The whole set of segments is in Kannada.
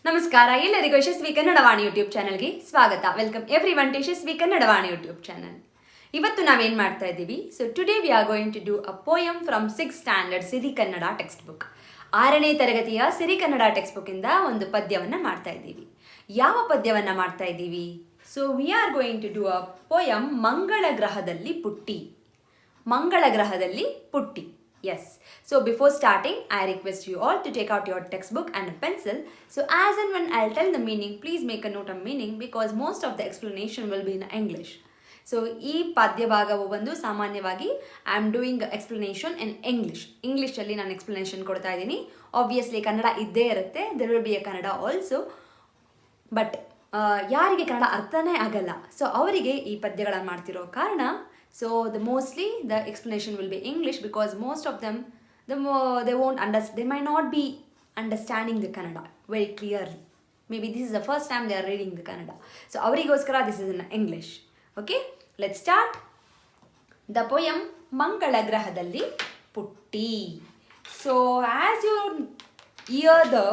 ನಮಸ್ಕಾರ ಎಲ್ಲರಿಗೂ ಯಶಸ್ವಿ ಕನ್ನಡವಾಣಿ ಯೂಟ್ಯೂಬ್ ಚಾನಲ್ಗೆ ಸ್ವಾಗತ. Welcome everyone to Yashasvi Kannadavani YouTube channel. ಇವತ್ತು ನಾವೇನು ಮಾಡ್ತಾ ಇದ್ದೀವಿ? So today we are going to do a poem from 6th standard Siri Kannada text book. 6ನೇ ತರಗತಿಯ ಸಿರಿ ಕನ್ನಡ ಟೆಕ್ಸ್ಟ್ ಬುಕ್ಕಿಂದ ಒಂದು ಪದ್ಯವನ್ನು ಮಾಡ್ತಾ ಇದ್ದೀವಿ. ಯಾವ ಪದ್ಯವನ್ನು ಮಾಡ್ತಾ ಇದ್ದೀವಿ? So we are going to do a poem ಮಂಗಳ ಗ್ರಹದಲ್ಲಿ ಪುಟ್ಟಿ. ಮಂಗಳ ಗ್ರಹದಲ್ಲಿ ಪುಟ್ಟಿ. Yes. So before starting, I request you all to take out your textbook and a pencil. So as and when I'll tell the meaning, please make a note of meaning because most of the explanation will be in English. So ಈ ಪದ್ಯ ಭಾಗವು ಬಂದು ಸಾಮಾನ್ಯವಾಗಿ ಐ ಆಮ್ ಡೂಯಿಂಗ್ ಎಕ್ಸ್ಪ್ಲನೇಷನ್ ಇನ್ ಇಂಗ್ಲೀಷಲ್ಲಿ ನಾನು ಎಕ್ಸ್ಪ್ಲನೇಷನ್ ಕೊಡ್ತಾ ಇದ್ದೀನಿ. ಆಬ್ವಿಯಸ್ಲಿ ಕನ್ನಡ ಇದ್ದೇ ಇರುತ್ತೆ, there will be A Kannada also. But ಯಾರಿಗೆ ಕನ್ನಡ ಅರ್ಥನೇ ಆಗಲ್ಲ, ಸೊ ಅವರಿಗೆ ಈ ಪದ್ಯಗಳನ್ನು ಮಾಡ್ತಿರೋ ಕಾರಣ so mostly the explanation will be English because most of them they won't understand, they might not be understanding the Kannada very clearly. Maybe this is the first time they are reading the Kannada, so avarigoskara this is in English. Okay, let's start the poem Mangala Grahadalli Putti. So as you hear the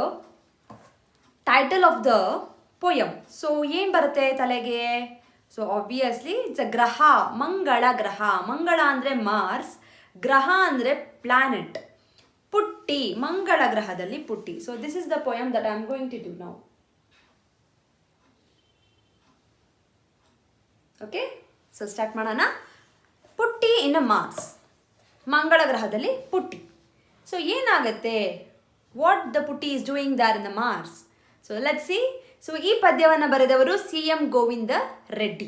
title of the poem, so ಏನು ಬರುತ್ತೆ ತಲೆಗೆ? ಸೊ ಆಬ್ವಿಯಸ್ಲಿ ಇಟ್ಸ್ ಅ ಗ್ರಹ, ಮಂಗಳ ಗ್ರಹ. ಮಂಗಳ ಅಂದರೆ ಮಾರ್ಸ್, ಗ್ರಹ ಅಂದರೆ ಪ್ಲಾನೆಟ್. ಪುಟ್ಟಿ, ಮಂಗಳ ಗ್ರಹದಲ್ಲಿ Putti. So this is the poem that I am going to do now. Okay, so start ಮಾಡೋಣ. ಪುಟ್ಟಿ ಇನ್ ಅ ಮಾರ್ಸ್, ಮಂಗಳ ಗ್ರಹದಲ್ಲಿ ಪುಟ್ಟಿ. ಸೊ ಏನಾಗುತ್ತೆ? What the Putti is doing there in the Mars? So let's see. So ಈ ಪದ್ಯವನ್ನು ಬರೆದವರು CM Govinda Reddy.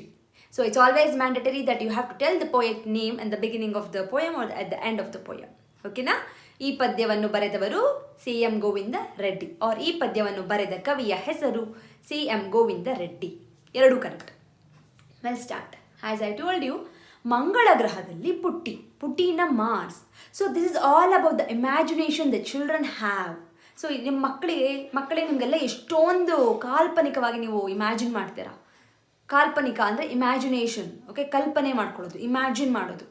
So it's always mandatory that you have to tell the poet name at the beginning of the poem or at the end of the poem. ಓಕೆನಾ? ಈ ಪದ್ಯವನ್ನು ಬರೆದವರು CM ಗೋವಿಂದ ರೆಡ್ಡಿ, ಆರ್ ಈ ಪದ್ಯವನ್ನು ಬರೆದ ಕವಿಯ ಹೆಸರು CM ಗೋವಿಂದ ರೆಡ್ಡಿ. ಎರಡೂ correct. Well start. As I told you, ಮಂಗಳ ಗ್ರಹದಲ್ಲಿ Putti, Putti in a Mars. So this is all about the imagination the children have. So ನಿಮ್ಮ ಮಕ್ಕಳಿಗೆ ನಿಮಗೆಲ್ಲ ಎಷ್ಟೊಂದು ಕಾಲ್ಪನಿಕವಾಗಿ ನೀವು ಇಮ್ಯಾಜಿನ್ ಮಾಡ್ತೀರಾ. ಕಾಲ್ಪನಿಕ ಅಂದರೆ ಇಮ್ಯಾಜಿನೇಷನ್. ಓಕೆ, ಕಲ್ಪನೆ ಮಾಡ್ಕೊಳ್ಳೋದು, ಇಮ್ಯಾಜಿನ್ ಮಾಡೋದು.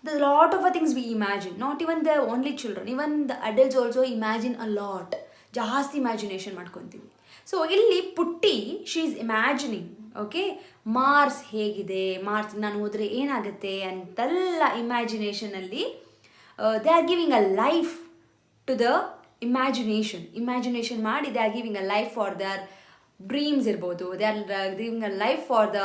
The lot of a things we imagine, not even the only children, even the adults also imagine a lot. ಜಾಸ್ತಿ ಇಮ್ಯಾಜಿನೇಷನ್ ಮಾಡ್ಕೊತೀವಿ. ಸೊ ಇಲ್ಲಿ Putti she is imagining. Okay, Mars ಹೇಗಿದೆ, ಮಾರ್ಸ್ ನಾನು ಹೋದರೆ ಏನಾಗುತ್ತೆ ಅಂತೆಲ್ಲ ಇಮ್ಯಾಜಿನೇಷನಲ್ಲಿ they are giving a life to the imagination ಮಾಡಿ they are giving a life for their dreams ಇರ್ಬೋದು. They are giving a life for the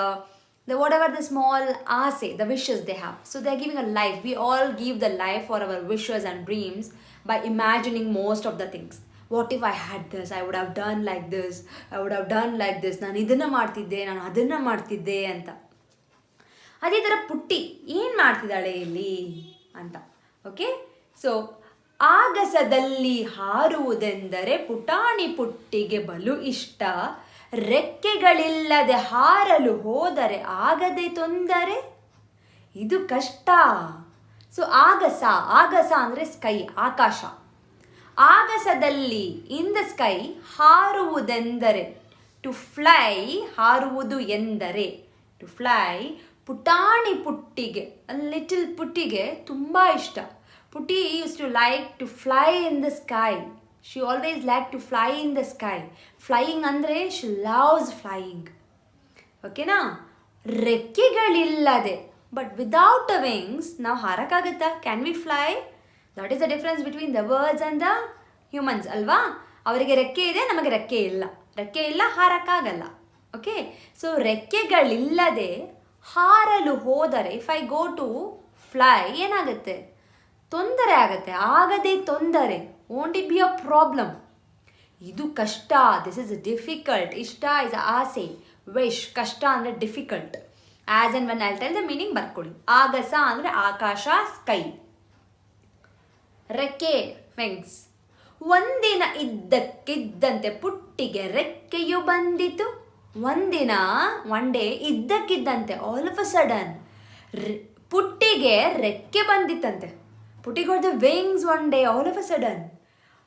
whatever the small ಆಸೆ, the wishes they have. So they are giving a life. We all give the life for our wishes and dreams by imagining most of the things. What if I had this, I would have done like this, I would have done like this, ನಾನು ಇದನ್ನು ಮಾಡ್ತಿದ್ದೆ, ನಾನು ಅದನ್ನು ಮಾಡ್ತಿದ್ದೆ ಅಂತ. ಅದೇ ಥರ ಪುಟ್ಟಿ ಏನು ಮಾಡ್ತಿದ್ದಾಳೆ ಇಲ್ಲಿ ಅಂತ. ಓಕೆ, ಸೊ ಆಗಸದಲ್ಲಿ ಹಾರುವುದೆಂದರೆ ಪುಟಾಣಿ ಪುಟ್ಟಿಗೆ ಬಲು ಇಷ್ಟ, ರೆಕ್ಕೆಗಳಿಲ್ಲದೆ ಹಾರಲು ಹೋದರೆ ಆಗದೆ ತೊಂದರೆ, ಇದು ಕಷ್ಟ. ಸೊ ಆಗಸ ಅಂದರೆ ಸ್ಕೈ, ಆಕಾಶ. ಆಗಸದಲ್ಲಿ ಇನ್ ದ ಸ್ಕೈ, ಹಾರುವುದೆಂದರೆ ಟು ಫ್ಲೈ, ಹಾರುವುದು ಎಂದರೆ ಟು ಫ್ಲೈ. ಪುಟಾಣಿ ಪುಟ್ಟಿಗೆ, ಲಿಟಲ್ ಪುಟ್ಟಿಗೆ ತುಂಬ ಇಷ್ಟ. Putti used to like to fly in the sky. She always liked to fly in the sky. Flying andre she loves flying. Okay na? ರೆಕ್ಕೆಗಳಿಲ್ಲದೆ, but without the wings ನಾವು ಹಾರಕ್ಕಾಗತ್ತಾ? Can we fly? That is the difference between the birds and the humans ಅಲ್ವಾ? ಅವರಿಗೆ ರೆಕ್ಕೆ ಇದೆ, ನಮಗೆ ರೆಕ್ಕೆ ಇಲ್ಲ. ರೆಕ್ಕೆ ಇಲ್ಲ, ಹಾರಕ್ಕಾಗಲ್ಲ. ಓಕೆ, ಸೊ ರೆಕ್ಕೆಗಳಿಲ್ಲದೆ ಹಾರಲು ಹೋದರೆ, if I go to fly ಏನಾಗುತ್ತೆ? ತೊಂದರೆ ಆಗತ್ತೆ. ಆಗದೆ ತೊಂದರೆ, won't it be a problem. ಇದು ಕಷ್ಟ, ದಿಸ್ ಇಸ್ ಡಿಫಿಕಲ್ಟ್. ಇಷ್ಟ ಇಸ್ ಆಸೆ, ವಿಶ್. ಕಷ್ಟ ಅಂದರೆ difficult. As and when I tell the meaning ಬರ್ಕೊಳ್ಳಿ. ಆಗಸ ಅಂದರೆ ಆಕಾಶ, ಸ್ಕೈ. ರೆಕ್ಕೆ, ವಿಂಗ್ಸ್. ಒಂದಿನ ಇದ್ದಕ್ಕಿದ್ದಂತೆ ಪುಟ್ಟಿಗೆ ರೆಕ್ಕೆಯು ಬಂದಿತು. ಒಂದಿನ, ಒನ್ ಡೇ, ಇದ್ದಕ್ಕಿದ್ದಂತೆ ಆಲ್ ಆಫ್ ಅ ಸಡನ್ ಪುಟ್ಟಿಗೆ ರೆಕ್ಕೆ ಬಂದಿತ್ತಂತೆ. Putti got the wings one day, all of a sudden.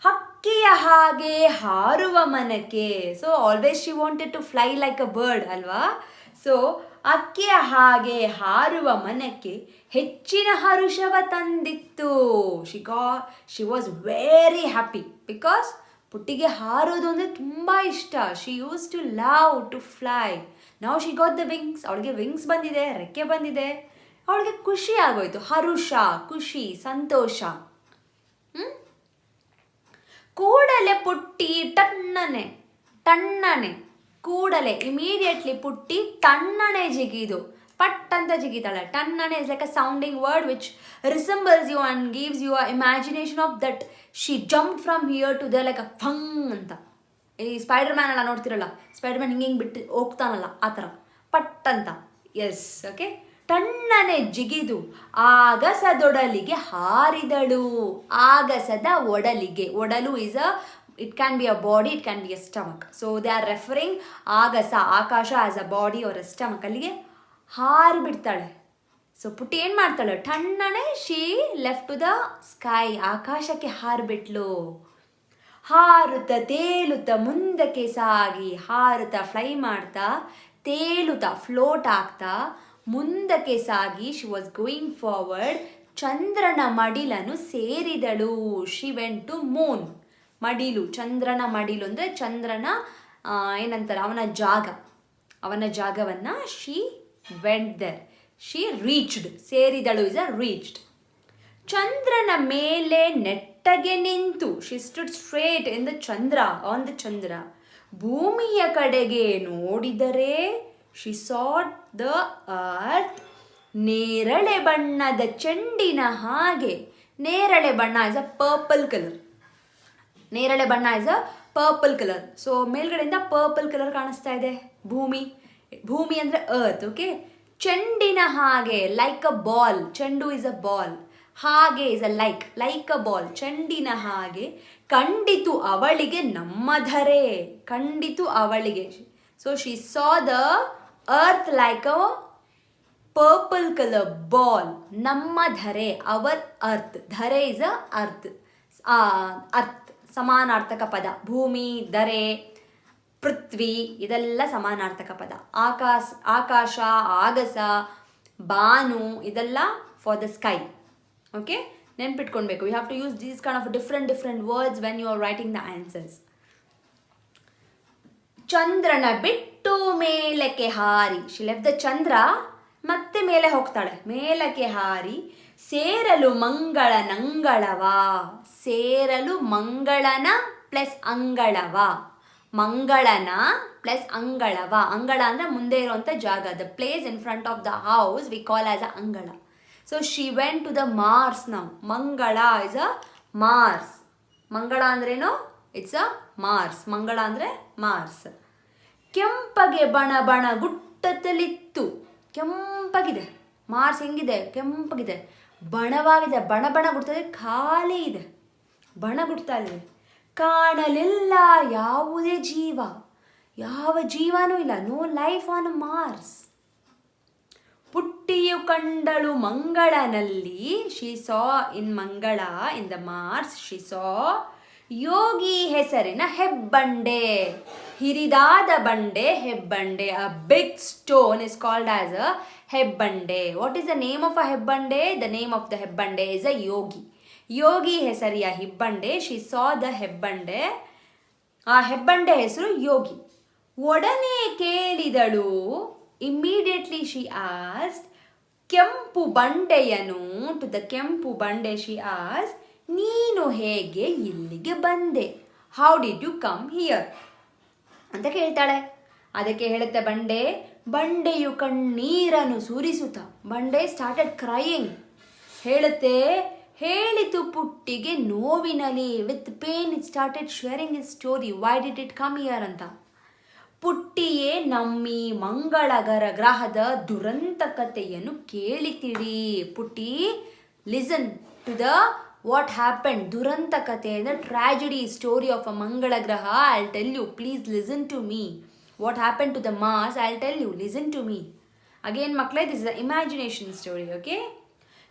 ಹಕ್ಕಿಯ ಹಾಗೆ ಹಾರುವ ಮನಕ್ಕೆ. So always she wanted to fly like a bird ಅಲ್ವಾ? ಸೊ ಹಕ್ಕಿಯ ಹಾಗೆ ಹಾರುವ ಮನಕ್ಕೆ ಹೆಚ್ಚಿನ ಹರುಷವ ತಂದಿತ್ತು. She was very happy because ಪುಟ್ಟಿಗೆ ಹಾರೋದು ಅಂದರೆ ತುಂಬ ಇಷ್ಟ. She use to love to fly. Now she got the wings. ಅವಳಿಗೆ ವಿಂಗ್ಸ್ ಬಂದಿದೆ, ರೆಕ್ಕೆ ಬಂದಿದೆ. ಅವಳಿಗೆ ಖುಷಿ ಆಗೋಯ್ತು, ಹರುಷ, ಖುಷಿ, ಸಂತೋಷ. ಕೂಡಲೇ ಪುಟ್ಟಿ ಟಣ್ಣನೆ ಕೂಡಲೇ ಇಮಿಡಿಯೇಟ್ಲಿ ಪುಟ್ಟಿ ಟಣ್ಣನೆ ಜಿಗಿದು, ಪಟ್ ಅಂತ ಜಿಗಿತಾಳೆ. ಟಣ್ಣನೆ is like a sounding word which resembles you and gives you a imagination of that she jump from here to the like a ಫಂಗ್ ಅಂತ. ಈ ಸ್ಪೈಡರ್ ಮ್ಯಾನ್ ಎಲ್ಲ ನೋಡ್ತಿರಲ್ಲ, ಸ್ಪೈಡರ್ ಮ್ಯಾನ್ ಹಿಂಗೆ ಬಿಟ್ಟು ಹೋಗ್ತಾನಲ್ಲ ಆ ಥರ, ಪಟ್ ಅಂತ. S, okay. ಟಣ್ಣನೆ ಜಿಗಿದು ಆಗಸದೊಡಲಿಗೆ ಹಾರಿದಳು. ಆಗಸದ ಒಡಲಿಗೆ, ಒಡಲು is a, it can be a body, it can be a stomach. So they are referring ಆಗಸ, ಆಕಾಶ as a body or a stomach. ಅಲ್ಲಿಗೆ ಹಾರಿಬಿಡ್ತಾಳೆ. ಸೊ ಪುಟ್ಟಿ ಏನು ಮಾಡ್ತಾಳೆ, ಟಣ್ಣನೆ she left to the sky, ಆಕಾಶಕ್ಕೆ ಹಾರಿಬಿಟ್ಲು. ಹಾರುತ್ತಾ ತೇಲುತ್ತಾ ಮುಂದಕ್ಕೆ ಸಾಗಿ, ಹಾರುತ್ತಾ ಫ್ಲೈ ಮಾಡ್ತಾ, ತೇಲುತ್ತಾ ಫ್ಲೋಟ್ ಆಗ್ತಾ ಮುಂದಕ್ಕೆ ಸಾಗಿ, ಶಿ ವಾಸ್ ಗೋಯಿಂಗ್ ಫಾರ್ವರ್ಡ್. ಚಂದ್ರನ ಮಡಿಲನ್ನು ಸೇರಿದಳು. She went to moon. ಮಡಿಲು, ಚಂದ್ರನ ಮಡಿಲು ಅಂದರೆ ಚಂದ್ರನ ಏನಂತಾರೆ, ಅವನ ಜಾಗವನ್ನು she went there. She reached. ಸೇರಿದಳು ಇಸ್ ಅ ರೀಚ್ಡ್. ಚಂದ್ರನ ಮೇಲೆ ನೆಟ್ಟಗೆ ನಿಂತು, she stood straight in the chandra, on the chandra. ಭೂಮಿಯ ಕಡೆಗೆ ನೋಡಿದರೆ, ಶಿ ಸಾಟ್ ದ ಅರ್ತ್. ನೇರಳೆ ಬಣ್ಣದ ಚೆಂಡಿನ ಹಾಗೆ. ನೇರಳೆ ಬಣ್ಣ ಇಸ್ ಅ ಪರ್ಪಲ್ ಕಲರ್. ನೇರಳೆ ಬಣ್ಣ is a purple colour. So ಮೇಲ್ಗಡೆಯಿಂದ ಪರ್ಪಲ್ ಕಲರ್ ಕಾಣಿಸ್ತಾ ಇದೆ ಭೂಮಿ ಅಂದರೆ ಅರ್ತ್. ಓಕೆ. ಚೆಂಡಿನ ಹಾಗೆ, ಲೈಕ್ ಅ ಬಾಲ್. ಚೆಂಡು ಇಸ್ ಅ ಬಾಲ್. ಹಾಗೆ is a like a ball. ಚೆಂಡಿನ ಹಾಗೆ ಕಂಡಿತು ಅವಳಿಗೆ ನಮ್ಮ ಧರೆ. ಕಂಡಿತು ಅವಳಿಗೆ. So she saw the earth like a purple colour ball. ನಮ್ಮ ಧರೆ, ಅವರ್ ಅರ್ತ್. ಧರೆ ಇಸ್ ಅ ಅರ್ತ್. ಅರ್ತ್ ಸಮಾನಾರ್ಥಕ ಪದ. ಭೂಮಿ, ಧರೆ, ಪೃಥ್ವಿ ಇದೆಲ್ಲ ಸಮಾನಾರ್ಥಕ ಪದ. ಆಕಾಶ, ಆಗಸ, ಬಾನು ಇದೆಲ್ಲ ಫಾರ್ ದ ಸ್ಕೈ. ಓಕೆ, ನೆನ್ಪಿಟ್ಕೊಳ್ಬೇಕು. You have to use these kind of different words when you are writing the answers. ಚಂದ್ರನ ಬಿಟ್ಟು ಮೇಲಕ್ಕೆ ಹಾರಿ. ಶಿ ಲೆಫ್ಟ್ ದ ಚಂದ್ರ, ಮತ್ತೆ ಮೇಲೆ ಹೋಗ್ತಾಳೆ. ಮೇಲಕ್ಕೆ ಹಾರಿ ಸೇರಲು ಮಂಗಳನಂಗಳವ. ಸೇರಲು ಮಂಗಳನ ಪ್ಲಸ್ ಅಂಗಳವ. ಮಂಗಳನ ಪ್ಲಸ್ ಅಂಗಳವ. ಅಂಗಳ ಅಂದರೆ ಮುಂದೆ ಇರುವಂಥ ಜಾಗ. The place in front of the house we call as a angala. So she went to the Mars now. ಮಂಗಳ ಇಸ್ ಅ ಮಾರ್ಸ್. ಮಂಗಳ ಅಂದ್ರೇನು? It's a Mars. ಮಂಗಳ ಅಂದರೆ ಮಾರ್ಸ್. ಕೆಂಪಗೆ ಬಣ ಗುಟ್ಟತಲಿತ್ತು. ಕೆಂಪಗಿದೆ. ಮಾರ್ಸ್ ಹೆಂಗಿದೆ? ಕೆಂಪಗಿದೆ, ಬಣವಾಗಿದೆ. ಬಣ ಗುಡ್ತದೆ, ಖಾಲಿ ಇದೆ, ಬಣ ಗುಡ್ತಾ ಇದೆ. ಕಾಣಲಿಲ್ಲ ಯಾವುದೇ ಜೀವ. ಯಾವ ಜೀವನೂ ಇಲ್ಲ. No life on Mars. ಪುಟ್ಟಿಯು ಕಂಡಳು ಮಂಗಳನಲ್ಲಿ. She saw in Mangala, in the Mars she saw Yogi ಹೆಸರಿನ ಹೆಬ್ಬಂಡೆ. ಹಿರಿದಾದ ಬಂಡೆ, ಹೆಬ್ಬಂಡೆ. A big stone is called as a ಹೆಬ್ಬಂಡೆ. What is the name of a ಹೆಬ್ಬಂಡೆ? ದ ನೇಮ್ ಆಫ್ ದ ಹೆಬ್ಬಂಡೆ ಇಸ್ ಅ ಯೋಗಿ. ಯೋಗಿ ಹೆಸರಿಯ ಹೆಬ್ಬಂಡೆ. ಶಿ ಸಾ ದ ಹೆಬ್ಬಂಡೆ. ಆ ಹೆಬ್ಬಂಡೆ ಹೆಸರು ಯೋಗಿ. ಒಡನೆ ಕೇಳಿದಳು. Immediately she asked. ಕೆಂಪು ಬಂಡೆಯನು, ಟು ದ ಕೆಂಪು ಬಂಡೆ ಶಿ ಆಸ್ಕ್ಡ್, ನೀನು ಹೇಗೆ ಇಲ್ಲಿಗೆ ಬಂದೆ? How did you come here ಅಂತ ಕೇಳ್ತಾಳೆ. ಅದಕ್ಕೆ ಹೇಳುತ್ತೆ ಬಂಡೆಯು ಕಣ್ಣೀರನ್ನು ಸುರಿಸುತ್ತಾ. ಬಂಡೆ ಸ್ಟಾರ್ಟೆಡ್ ಕ್ರೈಯಿಂಗ್. ಹೇಳುತ್ತೆ, ಹೇಳಿತು ಪುಟ್ಟಿಗೆ ನೋವಿನಲ್ಲಿ. With pain it started sharing is story. Why did it come here ಅಂತ. ಪುಟ್ಟಿಯೇ ನಮ್ಮಿ ಗ್ರಹದ ದುರಂತ ಕಥೆಯನ್ನು ಕೇಳಿತಿಡಿ. Putti, listen to the what happen. ದುರಂತ ಕಥೆ ಅಂದರೆ tragedy, story of a Mangala ಗ್ರಹ. I will tell you, please listen to me. What happen to the Mars, I will tell you, listen to me. Again ಮಕ್ಕಳೇ, this is a imagination story. Okay.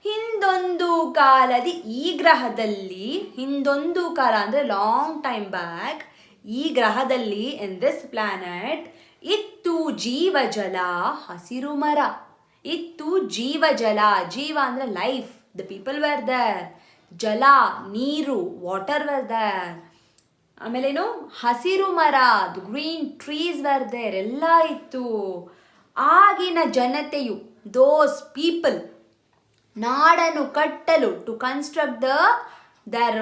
ಹಿಂದೊಂದು ಕಾಲದಿ ಈ ಗ್ರಹದಲ್ಲಿ, ಹಿಂದೊಂದು ಕಾಲ ಅಂದರೆ ಲಾಂಗ್ ಟೈಮ್ ಬ್ಯಾಕ್, ಈ ಗ್ರಹದಲ್ಲಿ, ಇನ್ ದಿಸ್ ಪ್ಲಾನೆಟ್, ಇತ್ತು ಜೀವಜಲ, ಹಸಿರು ಮರ. ಇತ್ತು ಜೀವಜಲ. ಜೀವ ಅಂದರೆ life. The people were there. ಜಲ, ನೀರು, ವಾಟರ್ ವೇರ್ ದೇರ್. ಆಮೇಲೇನು ಹಸಿರು ಮರ, ಗ್ರೀನ್ ಟ್ರೀಸ್ ವರ್ ದೇರ್, ಎಲ್ಲ ಇತ್ತು. ಆಗಿನ ಜನತೆಯು, ದೋಸ್ ಪೀಪಲ್, ನಾಡನ್ನು ಕಟ್ಟಲು, to construct their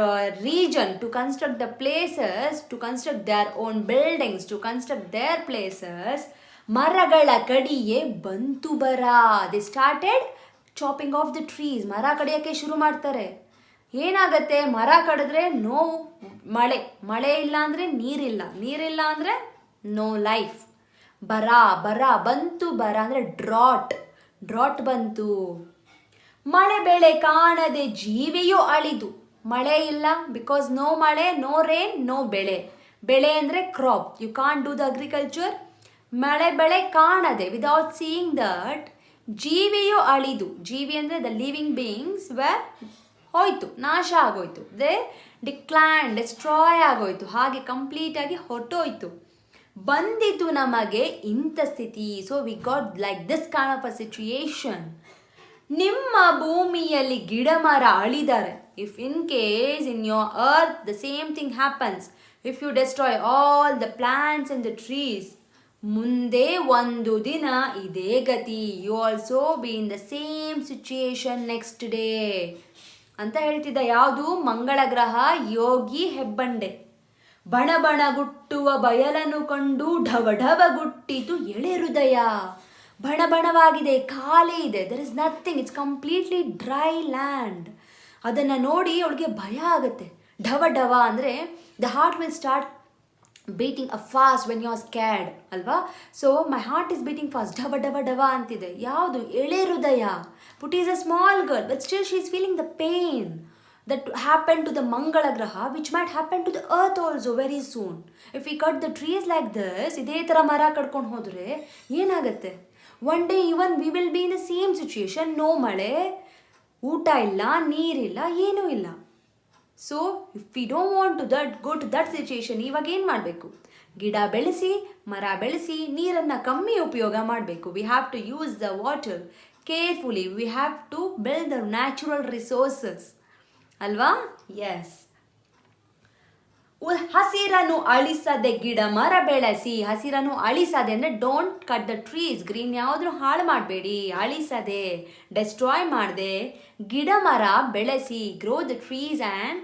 region, to construct the places, to construct their own buildings, to construct their places, ಮರಗಳ ಕಡಿಯೇ ಬಂತು ಬರ. They started chopping of the trees. ಮರ ಕಡಿಯೋಕ್ಕೆ ಶುರು ಮಾಡ್ತಾರೆ. ಏನಾಗತ್ತೆ, ಮರ ಕಡಿದ್ರೆ ನೋ ಮಳೆ, ಮಳೆ ಇಲ್ಲ ಅಂದರೆ ನೀರಿಲ್ಲ, ನೀರಿಲ್ಲ ಅಂದರೆ ನೋ ಲೈಫ್. ಬರ, ಬರ ಬಂತು. ಬರ ಅಂದರೆ ಡ್ರಾಟ್ ಬಂತು. ಮಳೆ ಬೆಳೆ ಕಾಣದೆ ಜೀವಿಯೂ ಅಳಿದು. ಮಳೆ ಇಲ್ಲ, ಬಿಕಾಸ್ ನೋ ಮಳೆ, ನೋ ರೇನ್, ನೋ ಬೆಳೆ. ಬೆಳೆ ಅಂದರೆ crop, you can't do the agriculture. ಮಳೆ ಬೆಳೆ ಕಾಣದೆ, ವಿದೌಟ್ ಸೀಯಿಂಗ್ ದಟ್, ಜೀವಿಯೂ ಅಳಿದು. ಜೀವಿ ಅಂದರೆ ದ ಲಿವಿಂಗ್ ಬೀಯಿಂಗ್ಸ್ ವೇರ್ ಹೋಯ್ತು, ನಾಶ ಆಗೋಯ್ತು. ದೇ ಡಿಕ್ಲೈನ್, ಡಿಸ್ಟ್ರಾಯ್ ಆಗೋಯ್ತು, ಹಾಗೆ ಕಂಪ್ಲೀಟಾಗಿ ಹೊಟ್ಟೋಯ್ತು. ಬಂದಿತು ನಮಗೆ ಇಂಥ ಸ್ಥಿತಿ. So we got like this kind of a situation. ನಿಮ್ಮ ಭೂಮಿಯಲ್ಲಿ ಗಿಡ ಮರ ಅಳಿದರೆ, if in case in your earth the same thing happens, if you destroy all the plants and the trees, ಮುಂದೆ ಒಂದು ದಿನ ಇದೇ ಗತಿ. You also be in the same situation next day ಅಂತ ಹೇಳ್ತಿದ್ದ. ಯಾವುದು? ಮಂಗಳ ಗ್ರಹ ಯೋಗಿ ಹೆಬ್ಬಂಡೆ. ಬಣ ಗುಟ್ಟುವ ಬಯಲನ್ನು ಕಂಡು ಢವ ಢವ ಗುಟ್ಟಿತು ಎಳೆ ಹೃದಯ. ಬಣವಾಗಿದೆ, ಖಾಲಿ ಇದೆ, there is nothing, it's completely dry land. ಅದನ್ನು ನೋಡಿ ಅವಳಿಗೆ ಭಯ ಆಗುತ್ತೆ. ಢವ ಅಂದರೆ the heart will start beating a fast when you are scared ಅಲ್ವಾ. So my heart is beating fast, ಢವ ಅಂತಿದೆ. ಯಾವುದು? ಎಳೆ ಹೃದಯ. Putti is a small girl, but still she is feeling the pain that happened to the Mangala Graha, which might happen to the earth also very soon. If we cut the trees like this, ಇದೇ ಥರ ಮರ ಕಡ್ಕೊಂಡು ಹೋದರೆ ಏನಾಗುತ್ತೆ? One day even we will be in the same situation. No ಮಳೆ, ಊಟ ಇಲ್ಲ, ನೀರಿಲ್ಲ, ಏನೂ ಇಲ್ಲ. So if we don't want to go to that situation, ಇವಾಗ ಏನು ಮಾಡಬೇಕು? ಗಿಡ ಬೆಳೆಸಿ, ಮರ ಬೆಳೆಸಿ, ನೀರನ್ನು ಕಮ್ಮಿ ಉಪಯೋಗ ಮಾಡಬೇಕು. We have to use the water carefully. We have to build the natural resources ಅಲ್ವಾ? ಎಸ್. ಹಸಿರನ್ನು ಅಳಿಸದೆ ಗಿಡ ಮರ ಬೆಳೆಸಿ. ಹಸಿರನ್ನು ಅಳಿಸದೆ ಅಂದರೆ don't cut the trees. Green ಯಾವುದ್ರೂ ಹಾಳು ಮಾಡಬೇಡಿ, ಅಳಿಸದೆ, ಡೆಸ್ಟ್ರಾಯ್ ಮಾಡದೆ ಗಿಡ ಮರ ಬೆಳೆಸಿ. Grow the trees and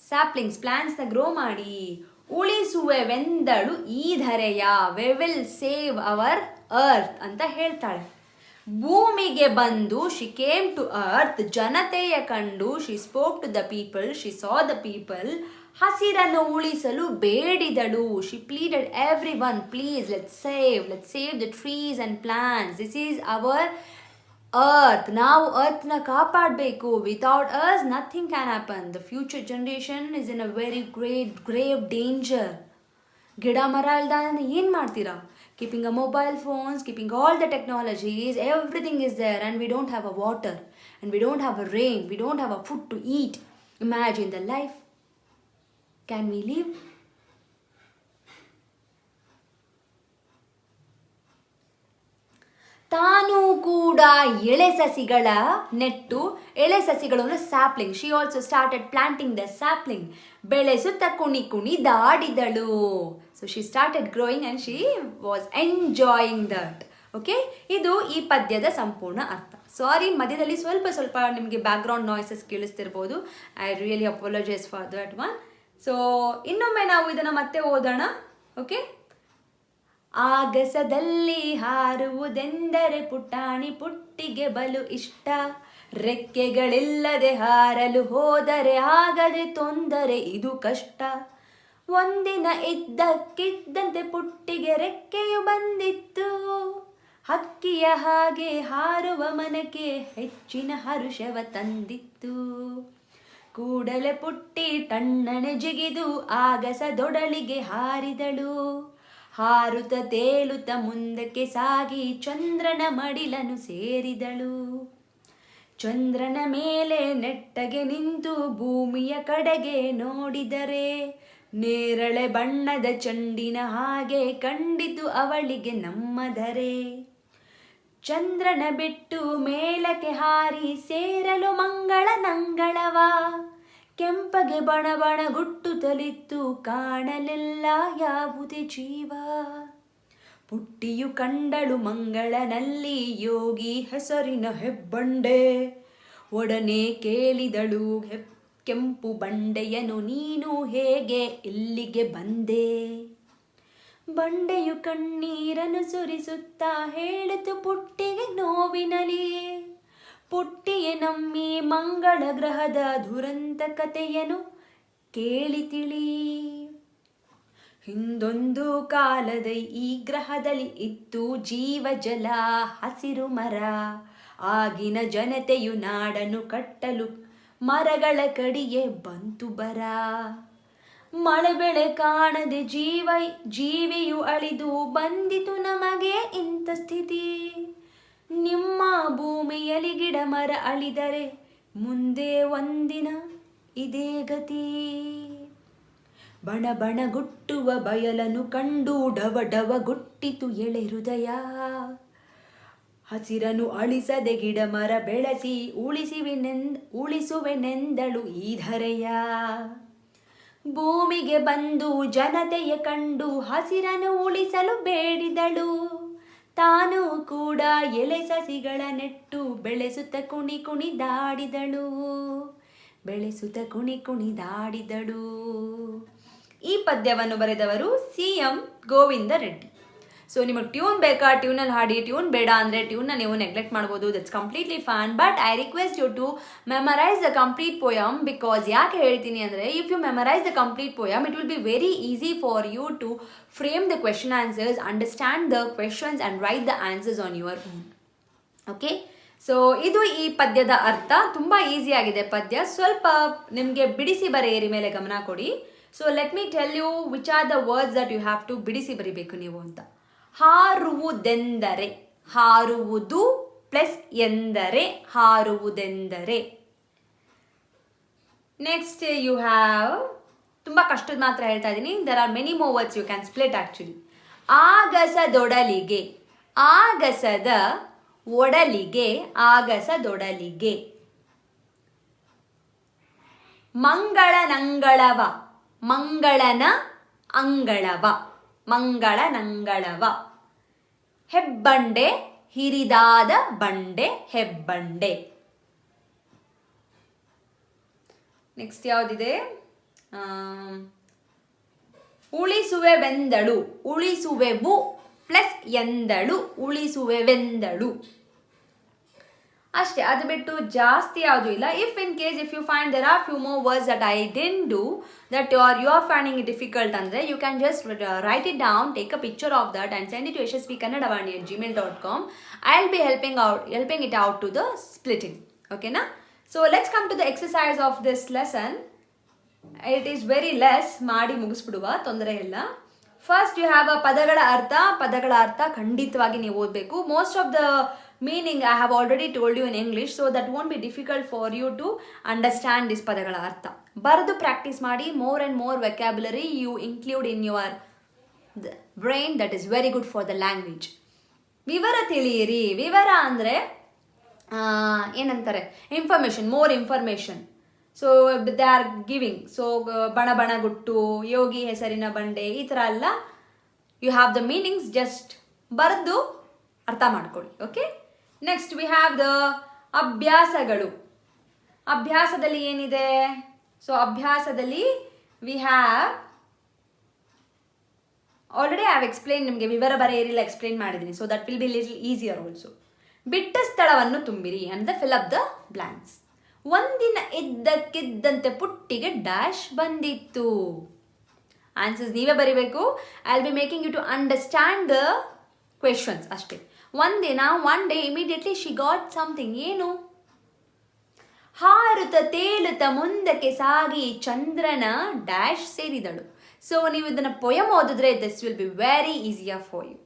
saplings, ಪ್ಲಾಂಟ್ಸ್ನ ಗ್ರೋ ಮಾಡಿ. ಉಳಿಸುವೆವೆಂದಳು ಈ ಧರೆಯ, we will save our earth ಅಂತ ಹೇಳ್ತಾಳೆ. ಭೂಮಿಗೆ ಬಂದು ಶಿ ಕೇಮ್ ಟು ಅರ್ತ್, ಜನತೆಯ ಕಂಡು she spoke to the people, she saw the people. ಹಸಿರನ್ನು ಉಳಿಸಲು ಬೇಡಿದಳು. She pleaded everyone, please let's save the trees and plants. This is our earth. ನಾವು ಅರ್ತ್ನ ಕಾಪಾಡಬೇಕು. Without earth nothing can happen. The future generation is in a very grave danger. ಗಿಡ ಮರ ಇಲ್ದ ಏನು ಮಾಡ್ತೀರಾ? Keeping a mobile phones, keeping all the technologies, everything is there, and we don't have a water, and we don't have a rain, we don't have a food to eat. Imagine the life. Can we live? ತಾನು ಕೂಡ ಎಳೆ ಸಸಿಗಳ ನೆಟ್ಟು, ಎಳೆ ಸಸಿಗಳು ಅಂದರೆ sapling. She also started planting the sapling. ಬೆಳೆಸುತ್ತ ಕುಣಿ ದಾಡಿದಳು. So she started growing and she was enjoying that. Okay, ಇದು ಈ ಪದ್ಯದ ಸಂಪೂರ್ಣ ಅರ್ಥ. ಸಾರಿ, ಮಧ್ಯದಲ್ಲಿ ಸ್ವಲ್ಪ ನಿಮಗೆ ಬ್ಯಾಕ್ಗ್ರೌಂಡ್ ನಾಯ್ಸಸ್ ಕೇಳಿಸ್ತಿರ್ಬೋದು. I really apologise for that one. So ಇನ್ನೊಮ್ಮೆ ನಾವು ಇದನ್ನು ಮತ್ತೆ ಓದೋಣ. ಓಕೆ. ಆಗಸದಲ್ಲಿ ಹಾರುವುದೆಂದರೆ ಪುಟಾಣಿ ಪುಟ್ಟಿಗೆ ಬಲು ಇಷ್ಟ. ರೆಕ್ಕೆಗಳಿಲ್ಲದೆ ಹಾರಲು ಹೋದರೆ ಆಗದೆ ತೊಂದರೆ, ಇದು ಕಷ್ಟ. ಒಂದಿನ ಇದ್ದಕ್ಕಿದ್ದಂತೆ ಪುಟ್ಟಿಗೆ ರೆಕ್ಕೆಯು ಬಂದಿತ್ತು. ಹಕ್ಕಿಯ ಹಾಗೆ ಹಾರುವ ಮನಕ್ಕೆ ಹೆಚ್ಚಿನ ಹರುಷವ ತಂದಿತ್ತು. ಕೂಡಲೇ ಪುಟ್ಟಿ ತಣ್ಣನೆ ಜಿಗಿದು ಆಗಸದೊಡಲಿಗೆ ಹಾರಿದಳು. ಹಾರುತ್ತ ತೇಲುತ್ತ ಮುಂದಕ್ಕೆ ಸಾಗಿ ಚಂದ್ರನ ಮಡಿಲನ್ನು ಸೇರಿದಳು. ಚಂದ್ರನ ಮೇಲೆ ನೆಟ್ಟಗೆ ನಿಂತು ಭೂಮಿಯ ಕಡೆಗೆ ನೋಡಿದರೆ ನೇರಳೆ ಬಣ್ಣದ ಚೆಂಡಿನ ಹಾಗೆ ಕಂಡಿತು ಅವಳಿಗೆ ನಮ್ಮ ಧರೆ. ಚಂದ್ರನ ಬಿಟ್ಟು ಮೇಲಕ್ಕೆ ಹಾರಿ ಸೇರಲು ಮಂಗಳ ನಂಗಳವ. ಕೆಂಪಗೆ ಬಣ ಬಣ ಗುಟ್ಟುತ್ತಲಿತ್ತು ಕಾಣಲೆಲ್ಲ ಯಾವುದೇ ಜೀವ. ಪುಟ್ಟಿಯು ಕಂಡಳು ಮಂಗಳನಲ್ಲಿ ಯೋಗಿ ಹೆಸರಿನ ಹೆಬ್ಬಂಡೆ. ಒಡನೆ ಕೇಳಿದಳು ಕೆಂಪು ಬಂಡೆಯನು ನೀನು ಹೇಗೆ ಇಲ್ಲಿಗೆ ಬಂದೆ. ಬಂಡೆಯು ಕಣ್ಣೀರನ್ನು ಸುರಿಸುತ್ತಾ ಹೇಳಿತು ಪುಟ್ಟಿಗೆ ನೋವಿನಲಿ. ಪುಟ್ಟಿಯೇ ನಮ್ಮಿ ಮಂಗಳ ಗ್ರಹದ ದುರಂತ ಕಥೆಯನ್ನು ಕೇಳಿ ತಿಳಿ. ಹಿಂದೊಂದು ಕಾಲದ ಈ ಗ್ರಹದಲ್ಲಿ ಇತ್ತು ಜೀವ ಜಲ ಹಸಿರು ಮರ. ಆಗಿನ ಜನತೆಯು ನಾಡನ್ನು ಕಟ್ಟಲು ಮರಗಳ ಕಡಿಯೇ ಬಂತು ಬರ. ಮಳೆ ಬೆಳೆ ಕಾಣದೆ ಜೀವಿಯು ಅಳಿದು ಬಂದಿತು ನಮಗೆ ಇಂಥ ಸ್ಥಿತಿ. ನಿಮ್ಮ ಭೂಮಿಯಲ್ಲಿ ಗಿಡ ಮರ ಅಳಿದರೆ ಮುಂದೆ ಒಂದಿನ ಇದೇ ಗತಿ. ಬಣ ಬಣ ಗುಟ್ಟುವ ಬಯಲನ್ನು ಕಂಡು ಡವ ಡವ ಗುಟ್ಟಿತು ಎಳೆ ಹೃದಯ. ಹಸಿರನ್ನು ಅಳಿಸದೆ ಗಿಡ ಮರ ಬೆಳೆಸಿ ಉಳಿಸುವೆನೆಂದಳು ಈ ಧರೆಯ. ಭೂಮಿಗೆ ಬಂದು ಜನತೆಯ ಕಂಡು ಹಸಿರನ್ನು ಉಳಿಸಲು ಬೇಡಿದಳು. ತಾನು ಕೂಡ ಎಲೆ ಸಸಿಗಳ ನೆಟ್ಟು ಬೆಳೆಸುತ್ತ ಕುಣಿ ಕುಣಿದಾಡಿದಳು. ಈ ಪದ್ಯವನ್ನು ಬರೆದವರು CM ಗೋವಿಂದ ರೆಡ್ಡಿ. ಸೊ ನಿಮಗೆ ಟ್ಯೂನ್ ಬೇಕಾ ಟ್ಯೂನಲ್ಲಿ ಹಾಡಿ, ಟ್ಯೂನ್ ಬೇಡ ಅಂದರೆ ಟ್ಯೂನ್ನ ನೀವು ನೆಗ್ಲೆಕ್ಟ್ ಮಾಡ್ಬೋದು. That's completely fine. But I request you to memorize the complete poem. Because ಯಾಕೆ ಹೇಳ್ತೀನಿ ಅಂದರೆ if you memorize the complete poem it will be very easy for you to frame the question answers, understand the questions and write the answers on your own. Okay, so ಇದು ಈ ಪದ್ಯದ ಅರ್ಥ. ತುಂಬ ಈಸಿಯಾಗಿದೆ ಪದ್ಯ. ಸ್ವಲ್ಪ ನಿಮಗೆ ಬಿಡಿಸಿ ಬರೆಯಿರಿ ಮೇಲೆ ಗಮನ ಕೊಡಿ. So let me tell you which are the words that you have to ಬಿಡಿಸಿ ಬರಿಬೇಕು ನೀವು ಅಂತ. ಹಾರುವುದೆಂದರೆ, ಹಾರುವುದು ಪ್ಲಸ್ ಎಂದರೆ ಹಾರುವುದೆಂದರೆ. ನೆಕ್ಸ್ಟ್ ಯು ಹ್ಯಾವ್, ತುಂಬ ಕಷ್ಟದ ಮಾತ್ರ ಹೇಳ್ತಾ ಇದ್ದೀನಿ. There are many more words you can split actually. ಆಗಸದೊಡಲಿಗೆ, ಆಗಸದ ಒಡಲಿಗೆ, ಆಗಸದೊಡಲಿಗೆ. ಮಂಗಳನಂಗಳವ, ಮಂಗಳನ ಅಂಗಳವ, ಮಂಗಳನಂಗಳವ. ಹೆಬ್ಬಂಡೆ, ಹಿರಿದಾದ ಬಂಡೆ, ಹೆಬ್ಬಂಡೆ. ನೆಕ್ಸ್ಟ್ ಯಾವುದಿದೆ? ಉಳಿಸುವೆವೆಂದಳು, ಉಳಿಸುವೆವು ಪ್ಲಸ್ ಎಂದಳು, ಉಳಿಸುವೆವೆಂದಳು. ಅಷ್ಟೇ, ಅದು ಬಿಟ್ಟು ಜಾಸ್ತಿ ಯಾವುದೂ ಇಲ್ಲ. If in case if you find there are few more words that I didn't do that you are finding it difficult ಅಂದರೆ you can just write it down, take a picture of that and send it to yashasvikannadavani@gmail.com. I will be helping it out to the splitting. ಓಕೆನಾ? So let's come to the exercise of this lesson. It is very less, ಮಾಡಿ ಮುಗಿಸ್ಬಿಡುವ, ತೊಂದರೆ ಇಲ್ಲ. ಫಸ್ಟ್ ಯು ಹ್ಯಾವ್ ಅ ಪದಗಳ ಅರ್ಥ. ಪದಗಳ ಅರ್ಥ ಖಂಡಿತವಾಗಿ ನೀವು ಓದಬೇಕು. Most of the meaning I have already told you in English, so that won't be difficult for you to understand this ಪದಗಳ ಅರ್ಥ. ಬರೆದು ಪ್ರಾಕ್ಟೀಸ್ ಮಾಡಿ. more and more vocabulary you include in your brain, that is very good for the language. ವಿವರ ತಿಳಿಯಿರಿ. ವಿವರ ಅಂದರೆ ಏನಂತಾರೆ, information, more information. So they are giving. So ಬಣ ಬಣ ಗುಟ್ಟು, ಯೋಗಿ ಹೆಸರಿನ ಬಂಡೆ, ಈ ಥರ ಎಲ್ಲ you have the meanings. Just ಬರೆದು ಅರ್ಥ ಮಾಡ್ಕೊಳ್ಳಿ. Okay, next we have the ಅಭ್ಯಾಸಗಳು. ಅಭ್ಯಾಸದಲ್ಲಿ ಏನಿದೆ? ಸೊ ಅಭ್ಯಾಸದಲ್ಲಿ we have already I have explain. ನಿಮಗೆ ವಿವರ ಬರೆಯಿರಿಲ್ಲ ಎಕ್ಸ್ಪ್ಲೇನ್ ಮಾಡಿದ್ದೀನಿ. So that will be little easier also. ಬಿಟ್ಟ ಸ್ಥಳವನ್ನು ತುಂಬಿರಿ ಅಂದರೆ ಫಿಲ್ ಅಪ್ ದ ಬ್ಲ್ಯಾಂಕ್ಸ್. ಒಂದಿನ ಇದ್ದಕ್ಕಿದ್ದಂತೆ ಪುಟ್ಟಿಗೆ ಡ್ಯಾಶ್ ಬಂದಿತ್ತು. ಆನ್ಸರ್ಸ್ ನೀವೇ ಬರಿಬೇಕು. I will be making you to understand the questions ಅಷ್ಟೇ. ಒಂದಿನ, one day, immediately she got something. ಏನು? ಹಾರುತ್ತ ತೇಲುತ್ತ ಮುಂದಕ್ಕೆ ಸಾಗಿ ಚಂದ್ರನ ಡ್ಯಾಶ್ ಸೇರಿದಳು. ಸೊ ನೀವು ಇದನ್ನು ಪೊಯಮ್ ಓದಿದ್ರೆ this will be very easier for you.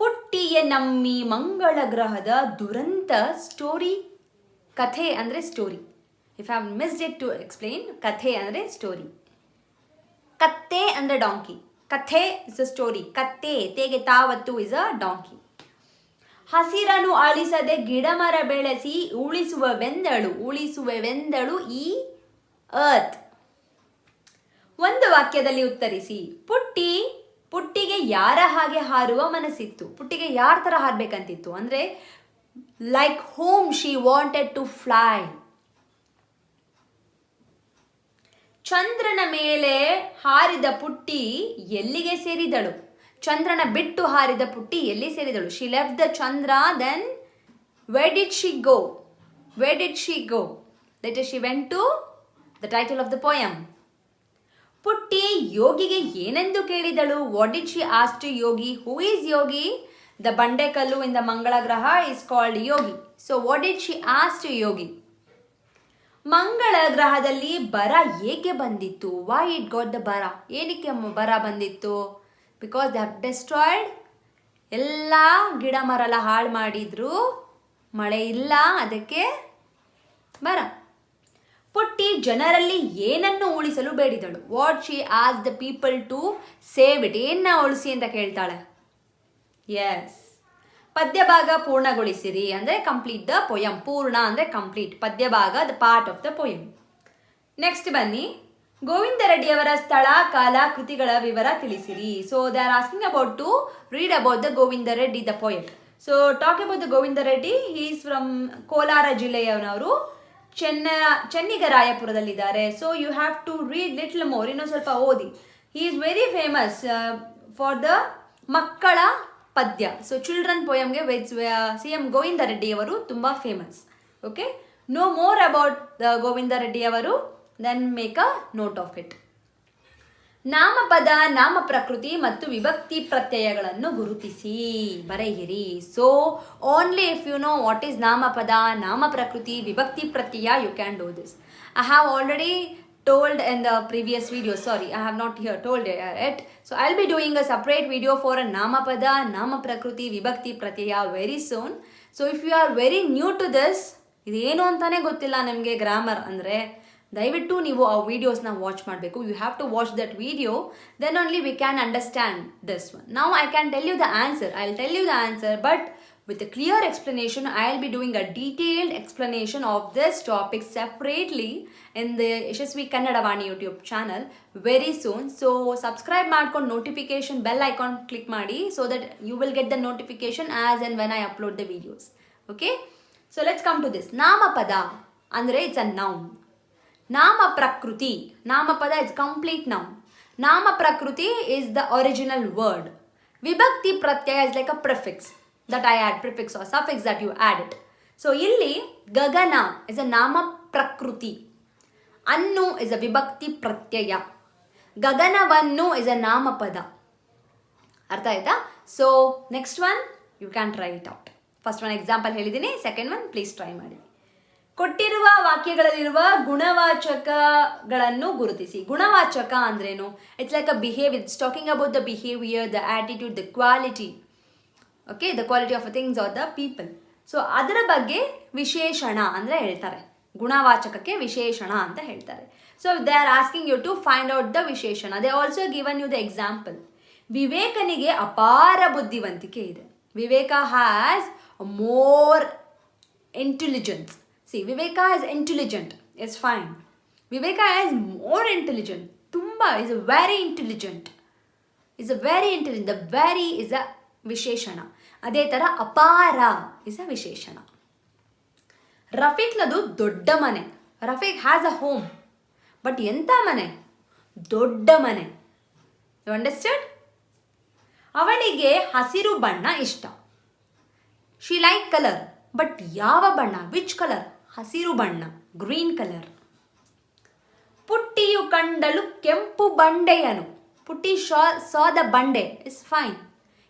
ಪುಟ್ಟಿಯ ನಮ್ಮಿ ಮಂಗಳ ಗ್ರಹದ ದುರಂತ ಸ್ಟೋರಿ. ಕಥೆ ಅಂದರೆ story. If I have missed it to explain, ಕಥೆ ಅಂದರೆ ಸ್ಟೋರಿ. ಕತ್ತೆ ಅಂದರೆ ಡಾಂಕಿ. ಕಥೆ ಇಸ್ ಅ ಸ್ಟೋರಿ. ಕತ್ತೆ, ತೇಗೆ ತಾವತ್ತು ಇಸ್ ಅ ಡಾಂಕಿ. ಹಸಿರನ್ನು ಅಳಿಸದೆ ಗಿಡ ಮರ ಬೆಳೆಸಿ ಉಳಿಸುವೆವೆಂದಳು. ಉಳಿಸುವೆವೆಂದಳು ಈ ಅರ್ತ್. ಒಂದು ವಾಕ್ಯದಲ್ಲಿ ಉತ್ತರಿಸಿ. ಪುಟ್ಟಿಗೆ ಯಾರ ಹಾಗೆ ಹಾರುವ ಮನಸ್ಸಿತ್ತು? ಪುಟ್ಟಿಗೆ ಯಾರ ಥರ ಹಾರಬೇಕಂತಿತ್ತು ಅಂದರೆ like whom she wanted to fly. ಚಂದ್ರನ ಮೇಲೆ ಹಾರಿದ ಪುಟ್ಟಿ ಎಲ್ಲಿಗೆ ಸೇರಿದಳು? ಚಂದ್ರನ ಬಿಟ್ಟು ಹಾರಿದ ಪುಟ್ಟಿ ಎಲ್ಲಿ ಸೇರಿದಳು? She left the Chandra, then where did she go? Where did she go? That is she went to the title of the poem. Putti ಯೋಗಿಗೆ ಏನೆಂದು ಕೇಳಿದಳು? What did she ask to Yogi? Who is Yogi? The ಬಂಡೆಕಲ್ಲು ಇನ್ ದ ಮಂಗಳ ಗ್ರಹ is called Yogi. So what did she ask to Yogi? ಮಂಗಳ ಗ್ರಹದಲ್ಲಿ ಬರ ಏಕೆ ಬಂದಿತ್ತು? ವೈ ಇಟ್ ಗಾಟ್ ದ ಬರ? ಏನಕ್ಕೆ ಬರ ಬಂದಿತ್ತು? ಬಿಕಾಸ್ ದೇ ಹ್ಯಾವ್ ಡೆಸ್ಟ್ರಾಯ್ಡ್, ಎಲ್ಲ ಗಿಡ ಮರ ಎಲ್ಲ ಹಾಳು ಮಾಡಿದ್ರು, ಮಳೆ ಇಲ್ಲ, ಅದಕ್ಕೆ ಬರ. ಪುಟ್ಟಿ ಜನರಲ್ಲಿ ಏನನ್ನು ಉಳಿಸಲು ಬೇಡಿದಳು? What she ask the people to save it? ಏನನ್ನ ಉಳಿಸಿ ಅಂತ ಕೇಳ್ತಾಳೆ. ಎಸ್, ಪದ್ಯ ಭಾಗ ಪೂರ್ಣಗೊಳಿಸಿರಿ ಅಂದರೆ ಕಂಪ್ಲೀಟ್ ದ ಪೊಯಮ್. ಪೂರ್ಣ ಅಂದರೆ ಕಂಪ್ಲೀಟ್, ಪದ್ಯ ಭಾಗ the part of the poem. Next ಬನ್ನಿ, ಗೋವಿಂದ ರೆಡ್ಡಿಯವರ ಸ್ಥಳ, ಕಾಲ, ಕೃತಿಗಳ ವಿವರ ತಿಳಿಸಿರಿ. So they are asking about to read about the Govinda Reddy the poet. So talk about the Govinda Reddy, he is from Kolar ಜಿಲ್ಲೆಯವನವರು, ಚೆನ್ನಿಗರಾಯಪುರದಲ್ಲಿದ್ದಾರೆ. So you have to read little more, ಇನ್ನೂ ಸ್ವಲ್ಪ ಓದಿ. He is very famous for the ಮಕ್ಕಳ ಪದ್ಯ. ಸೊ ಚಿಲ್ಡ್ರನ್ ಪೋಯಮ್ಗೆ CM ಗೋವಿಂದ ರೆಡ್ಡಿ ಅವರು ತುಂಬ famous. Okay, no more about the Govinda Reddy ಅವರು, then make a note of it. ನಾಮಪದ, ನಾಮ ಪ್ರಕೃತಿ ಮತ್ತು ವಿಭಕ್ತಿ ಪ್ರತ್ಯಯಗಳನ್ನು ಗುರುತಿಸಿ ಬರೆಯಿರಿ. So only if you know what is ನಾಮಪದ, ನಾಮ ಪ್ರಕೃತಿ, ವಿಭಕ್ತಿ ಪ್ರತ್ಯಯ, you can do this. I have already told in the previous video, sorry, I have not here told it. So I'll be doing a separate video for a namapada, nama prakriti, vibhakti pratyaya very soon. So if you are very new to this, ಇದೇನು ಅಂತಾನೆ ಗೊತ್ತಿಲ್ಲ ನಿಮಗೆ ಗ್ರಾಮರ್ ಅಂದರೆ, ದಯವಿಟ್ಟು ನೀವು ಆ ವಿಡಿಯೋಸ್ನ ವಾಚ್ ಮಾಡಬೇಕು. You have to watch that video, then only we can understand this one. Now I can tell you the answer, I will tell you the answer, but with a clear explanation. I'll be doing a detailed explanation of this topic separately in the Yashasvi Kannada Vani YouTube channel very soon. So subscribe ಮಾಡ್ಕೊಂಡು notification bell icon click ಮಾಡಿ, so that you will get the notification as and when I upload the videos. Okay, so let's come to this. Namapada ಅಂದ್ರೆ it's a noun. Nama Prakruti, Namapada is complete noun. Nama Prakruti is the original word. Vibhakti Pratyaya is like a prefix that I add, prefix or suffix that you add it. So illi Gagana is a Nama Prakruti. Annu is a Vibhakti Pratyaya. Gaganavannu is a Namapada. Artha aita? So next one you can try it out. First one example helidini, second one please try ಮಾಡಿ. ಕೊಟ್ಟಿರುವ ವಾಕ್ಯಗಳಲ್ಲಿರುವ ಗುಣವಾಚಕಗಳನ್ನು ಗುರುತಿಸಿ. ಗುಣವಾಚಕ ಅಂದ್ರೇನು? It's like a behaviour, it's talking about the behaviour, the attitude, the quality. Okay, the quality of a things or the people. So ಅದರ ಬಗ್ಗೆ ವಿಶೇಷಣ ಅಂದರೆ ಹೇಳ್ತಾರೆ. ಗುಣವಾಚಕಕ್ಕೆ ವಿಶೇಷಣ ಅಂತ ಹೇಳ್ತಾರೆ. So they are asking you to find out the ವಿಶೇಷಣ. They also given you the example. ವಿವೇಕನಿಗೆ ಅಪಾರ ಬುದ್ಧಿವಂತಿಕೆ ಇದೆ. Viveka has more intelligence. See, Viveka is intelligent, it's fine. Viveka is more intelligent. Tumba is a very intelligent. Is a very intelligent. The very is a visheshana. Adhe tara apara is a visheshana. Rafiq nadu dodda mane. Rafiq has a home. But enta mane? Dodda mane. You understood? Avalige hasiru banna ishta. She like color. But yava banna? Which color? ಹಸಿರು ಬಣ್ಣ, ಗ್ರೀನ್ ಕಲರ್. ಪುಟ್ಟಿಯು ಕಂಡಳು ಕೆಂಪು ಬಂಡೆಯನು. ಪುಟ್ಟಿ ಸಾ ದ ಬಂಡೆ ಇಸ್ ಫೈನ್.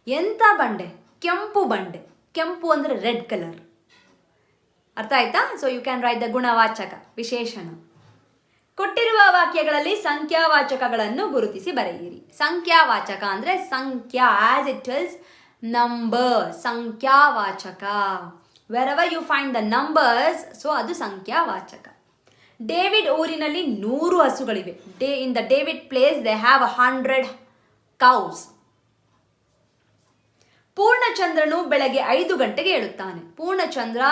ಎಂಥ ಬಂಡೆ? ಕೆಂಪು ಬಂಡೆ. ಕೆಂಪು ಅಂದರೆ ರೆಡ್ ಕಲರ್. ಅರ್ಥ ಆಯ್ತಾ? So you can write the ಗುಣವಾಚಕ, ವಿಶೇಷಣ. ಕೊಟ್ಟಿರುವ ವಾಕ್ಯಗಳಲ್ಲಿ ಸಂಖ್ಯಾವಾಚಕಗಳನ್ನು ಗುರುತಿಸಿ ಬರೆಯಿರಿ. ಸಂಖ್ಯಾವಾಚಕ ಅಂದರೆ ಸಂಖ್ಯಾ, ಆಸ್ ಇಟ್ ಇಸ್ ನಂಬರ್, ಸಂಖ್ಯಾವಾಚಕ. Wherever you find the numbers, so ಅದು ಸಂಖ್ಯಾವಾಚಕ. ಡೇವಿಡ್ ಊರಿನಲ್ಲಿ 100 ಹಸುಗಳಿವೆ. In the David place they have 100 cows. ಪೂರ್ಣಚಂದ್ರನು ಬೆಳಗ್ಗೆ 5 ಗಂಟೆಗೆ ಏಳುತ್ತಾನೆ. Purnachandra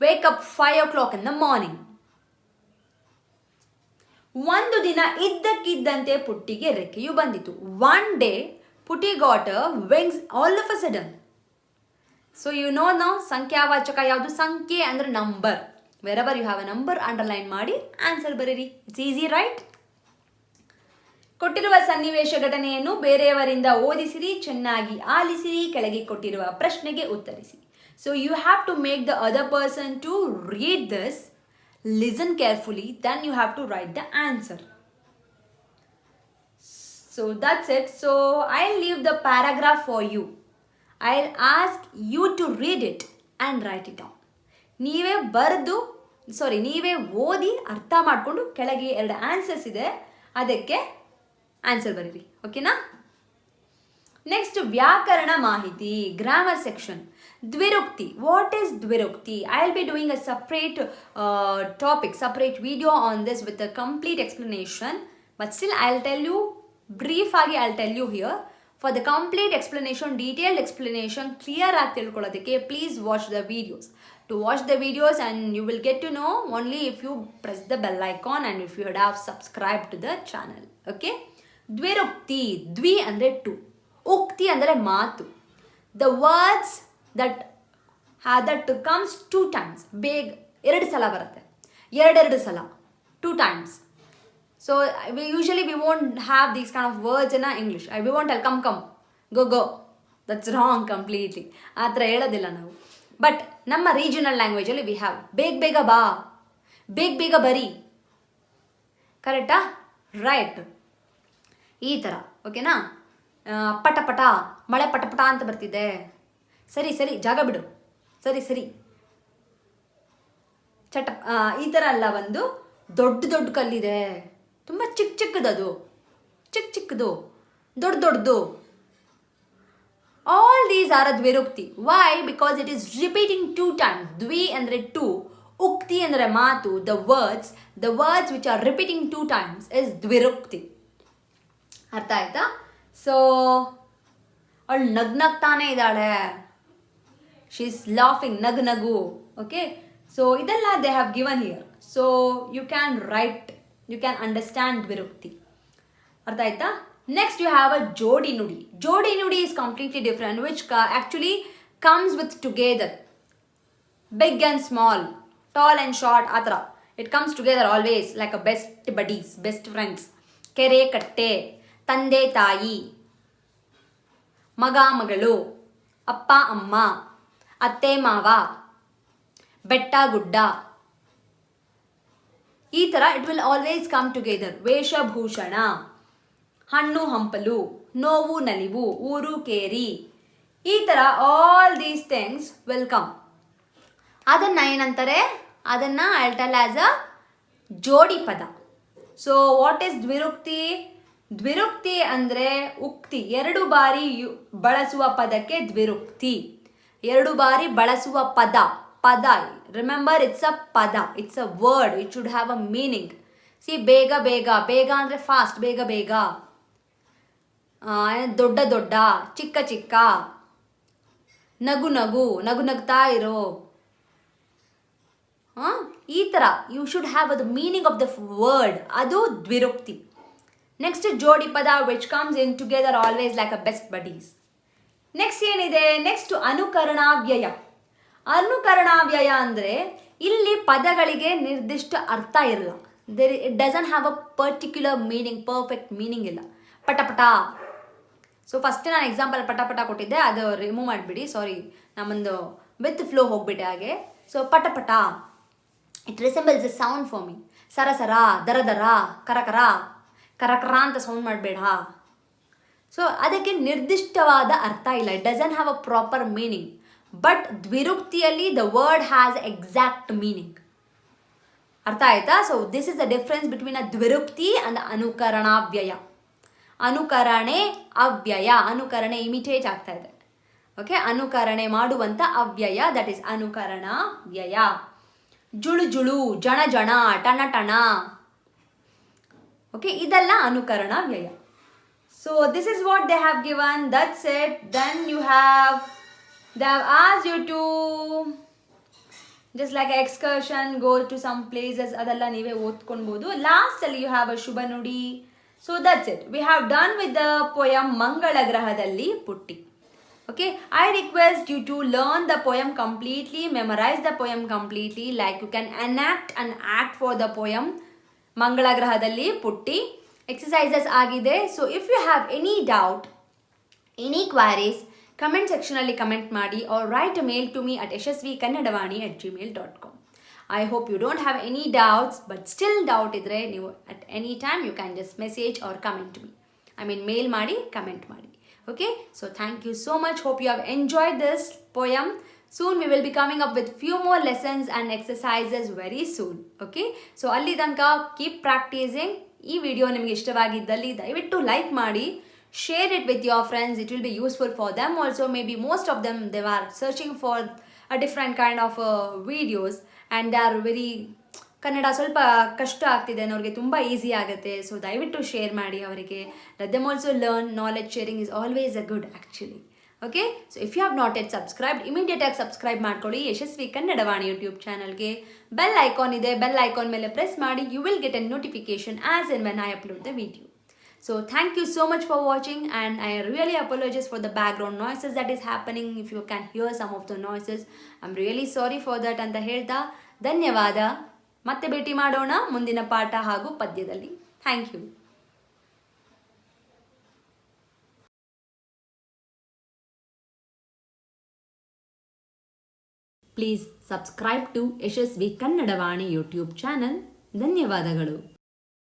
wake up 5 o'clock in the morning. ಒಂದು ದಿನ ಇದ್ದಕ್ಕಿದ್ದಂತೆ ಪುಟ್ಟಿಗೆ ರೆಕ್ಕೆಯು ಬಂದಿತು. One day Putti got wings all of a sudden. So you know ನಾವು ಸಂಖ್ಯಾವಾಚಕ ಯಾವುದು? ಸಂಖ್ಯೆ ಅಂದರೆ number. Wherever you have a number underline ಮಾಡಿ ಆನ್ಸರ್ ಬರೀರಿ. It's easy, right? ಕೊಟ್ಟಿರುವ ಸನ್ನಿವೇಶ ಘಟನೆಯನ್ನು ಬೇರೆಯವರಿಂದ ಓದಿಸಿರಿ, ಚೆನ್ನಾಗಿ ಆಲಿಸಿರಿ, ಕೆಳಗೆ ಕೊಟ್ಟಿರುವ ಪ್ರಶ್ನೆಗೆ ಉತ್ತರಿಸಿ. So you have to make the other person to read this, listen carefully, then you have to write the answer. So that's it. So I'll leave the paragraph for you. I'll ask you to read it and write it down. ನೀವೇ ಓದಿ ಅರ್ಥ ಮಾಡಿಕೊಂಡು ಕೆಳಗೆ 2 ಆನ್ಸರ್ಸ್ ಇದೆ, ಅದಕ್ಕೆ ಆನ್ಸರ್ ಬರೀರಿ. ಓಕೆನಾ? ನೆಕ್ಸ್ಟ್ ವ್ಯಾಕರಣ ಮಾಹಿತಿ, ಗ್ರಾಮರ್ ಸೆಕ್ಷನ್. ದ್ವಿರುಕ್ತಿ. ವಾಟ್ ಈಸ್ ದ್ವಿರುಕ್ತಿ? I will be doing a separate topic, separate video on this with a complete explanation. But still I will tell you brief ಆಗಿ, I will tell you here. For the complete explanation, detailed explanation, clear ಆಗಿ ತಿಳ್ಕೊಳ್ಳೋದಕ್ಕೆ please watch the videos. To watch the videos and you will get to know only if you press the bell icon and if you would have subscribed to the channel. Okay? ದ್ವಿರುಕ್ತಿ. ದ್ವಿ ಅಂದರೆ 2, ಉಕ್ತಿ ಅಂದರೆ ಮಾತು. The words that comes 2 times. ಬೇಗ 2 ಸಲ ಬರುತ್ತೆ, 2 ಸಲ, 2 times. So we won't have these kind of words in English. We won't tell come, go. That's wrong completely. ಆ ಥರ ಹೇಳೋದಿಲ್ಲ ನಾವು. ಬಟ್ ನಮ್ಮ ರೀಜನಲ್ ಲ್ಯಾಂಗ್ವೇಜಲ್ಲಿ ವಿ ಹ್ಯಾವ್ ಬೇಗ ಬಾ, ಬೇಗ ಬರಿ. ಕರೆಕ್ಟಾ? ರೈಟ್. ಈ ಥರ. ಓಕೆನಾ? ಪಟ ಮಳೆ ಪಟ ಅಂತ ಬರ್ತಿದೆ. ಸರಿ ಜಾಗ ಬಿಡು, ಸರಿ ಚಟ. ಈ ಥರ ಅಲ್ಲ. ಒಂದು ದೊಡ್ಡ ಕಲ್ಲಿದೆ, ತುಂಬ ಚಿಕ್ಕದು, ಚಿಕ್ಕದು, ದೊಡ್ಡದು. All these are a dvirukti. Why? Because it is repeating 2 times. Dvi andre 2, ukti andre maatu. The words which are repeating 2 times is dvirukti. ಅರ್ಥ ಆಯ್ತಾ? ಸೊ ಅವಳು ನಗ್ತಾನೆ ಇದ್ದಾಳೆ. ಶಿ ಇಸ್ ಲಾಫಿಂಗ್, ನಗು. ಓಕೆ, ಸೊ ಇದೆಲ್ಲ they have given here. So you can write, you can understand ದ್ವಿರುಕ್ತಿ. ಅರ್ಥ ಆಯ್ತಾ? Next you have a jodi nudi. Jodi nudi is completely different, which actually comes with together. Big and small, tall and short, atra. It comes together always like a best buddies, best friends. Kere katte, tande tayi, maga magalu, appa amma, atte mava, betta gudda. ಈ ಥರ it will always come together. ವೇಷಭೂಷಣ, ಹಣ್ಣು ಹಂಪಲು, ನೋವು ನಲಿವು, ಊರು ಕೇರಿ, ಈ ಥರ all these things will come. ಅದನ್ನು ಏನಂತಾರೆ? ಅದನ್ನು ಐ ಟೆಲ್ ಆಸ್ ಅ ಜೋಡಿ ಪದ. ಸೊ ವಾಟ್ ಈಸ್ ದ್ವಿರುಕ್ತಿ? ದ್ವಿರುಕ್ತಿ ಅಂದರೆ ಉಕ್ತಿ, 2 ಬಾರಿ ಬಳಸುವ ಪದಕ್ಕೆ ದ್ವಿರುಕ್ತಿ. 2 ಬಾರಿ ಬಳಸುವ ಪದ. ರಿಮೆಂಬರ್, ಇಟ್ಸ್ ಅ ಪದ, it's a word, it should have a meaning. C, ಬೇಗ ಅಂದರೆ ಫಾಸ್ಟ್, ಬೇಗ. ದೊಡ್ಡ, ಚಿಕ್ಕ, ನಗು ನಗ್ತಾ ಇರೋ. ಈ ಥರ you should have the meaning of the word. ಅದು ದ್ವಿರುಕ್ತಿ. ನೆಕ್ಸ್ಟ್ ಜೋಡಿ ಪದ, which comes in together always like a best buddies. Next ಏನಿದೆ? ನೆಕ್ಸ್ಟ್ ಅನುಕರಣಾವ್ಯಯ. ಅನುಕರಣಾವ್ಯಯ ಅಂದರೆ ಇಲ್ಲಿ ಪದಗಳಿಗೆ ನಿರ್ದಿಷ್ಟ ಅರ್ಥ ಇರಲ್ಲ. It doesn't have a particular meaning, perfect meaning ಇಲ್ಲ. ಪಟ. ಸೊ ಫಸ್ಟ್ ನಾನು ಎಕ್ಸಾಂಪಲ್ ಪಟ ಕೊಟ್ಟಿದ್ದೆ, ಅದು ರಿಮೂವ್ ಮಾಡಿಬಿಡಿ. ಸಾರಿ, ನಮ್ಮೊಂದು ವಿತ್ ಫ್ಲೋ ಹೋಗ್ಬಿಟ್ಟೆ ಹಾಗೆ. ಸೊ ಪಟ, it resembles a sound for me. ಸರ, ದರ, ಕರಕರ ಅಂತ ಸೌಂಡ್ ಮಾಡಬೇಡ. ಸೊ ಅದಕ್ಕೆ ನಿರ್ದಿಷ್ಟವಾದ ಅರ್ಥ ಇಲ್ಲ. It doesn't have a proper meaning. But ದ್ವಿರುಕ್ತಿಯಲ್ಲಿ the word has exact meaning. ಅರ್ಥ ಆಯ್ತಾ? So this is the difference between a ದ್ವಿರುಕ್ತಿ ಅಂಡ್ ಅನುಕರಣಾವ್ಯಯ. ಅನುಕರಣೆ, ಅವ್ಯಯ. ಅನುಕರಣೆ ಇಮಿಟೇಟ್ ಆಗ್ತಾ ಇದೆ. ಓಕೆ, ಅನುಕರಣೆ ಮಾಡುವಂಥ ಅವ್ಯಯ, ದಟ್ ಈಸ್ ಅನುಕರಣಾವ್ಯಯ. ಜುಳು, ಜಣ, ಟಣ. ಓಕೆ, ಇದೆಲ್ಲ ಅನುಕರಣಾವ್ಯಯ. So this is what they have given. That's it. Then they have asked you to just like excursion, go to some places, ಅದೆಲ್ಲ ನೀವೇ ಓದ್ಕೊಳ್ಬೋದು. ಲಾಸ್ಟಲ್ಲಿ ಯು ಹ್ಯಾವ್ ಅ ಶುಭ ನುಡಿ. So that's it. We have done with the poem Mangala ಗ್ರಹದಲ್ಲಿ ಪುಟ್ಟಿ. Okay, I request you to learn the poem completely, memorize the poem completely, like you can enact and act for the poem Mangala Grahadalli Putti. Exercises agide. So if you have any doubt, any queries, comment section alli comment ಮಾಡಿ or write a mail to me at yashasvikannadavani@gmail.com. I hope you don't have any doubts, but still doubt idre ನೀವು at any time you can just message or comment to me. I mean mail ಮಾಡಿ, comment ಮಾಡಿ. Okay, so thank you so much. Hope you have enjoyed this poem. Soon we will be coming up with few more lessons and exercises very soon. Okay, so alli tanka keep practicing. Ee video nimage ishtavagiddalli dayaviಟ್ಟು like ಮಾಡಿ, share it with your friends. It will be useful for them also. Maybe most of them, they are searching for a different kind of videos and they are very Kannada ಸ್ವಲ್ಪ ಕಷ್ಟ ಆಗ್ತಿದೆ ಅನ್ನೋರಿಗೆ ತುಂಬ ಈಸಿ ಆಗುತ್ತೆ. ಸೊ ದಯವಿಟ್ಟು ಶೇರ್ ಮಾಡಿ ಅವರಿಗೆ. Let them also learn. Knowledge sharing is always a good actually. Okay, so if you have not yet subscribed, ಇಮಿಡಿಯೇಟಾಗಿ ಸಬ್ಸ್ಕ್ರೈಬ್ ಮಾಡ್ಕೊಳ್ಳಿ ಯಶಸ್ವಿ ಕನ್ನಡವಾಣಿ ಯೂಟ್ಯೂಬ್ ಚಾನಲ್ಗೆ. ಬೆಲ್ ಐಕಾನ್ ಇದೆ, ಬೆಲ್ ಐಕಾನ್ ಮೇಲೆ ಪ್ರೆಸ್ ಮಾಡಿ. You will get a notification as and when I upload the video. So thank you so much for watching, and I really apologize for the background noises that is happening. If you can hear some of the noises, I'm really sorry for that ಅಂತ ಹೇಳ್ತಾ ಧನ್ಯವಾದ. ಮತ್ತೆ ಭೇಟಿ ಮಾಡೋಣ ಮುಂದಿನ ಪಾಠ ಹಾಗೂ ಪದ್ಯದಲ್ಲಿ. Thank you. Please subscribe to Yashasvi Kannadavani YouTube channel. ಧನ್ಯವಾದಗಳು.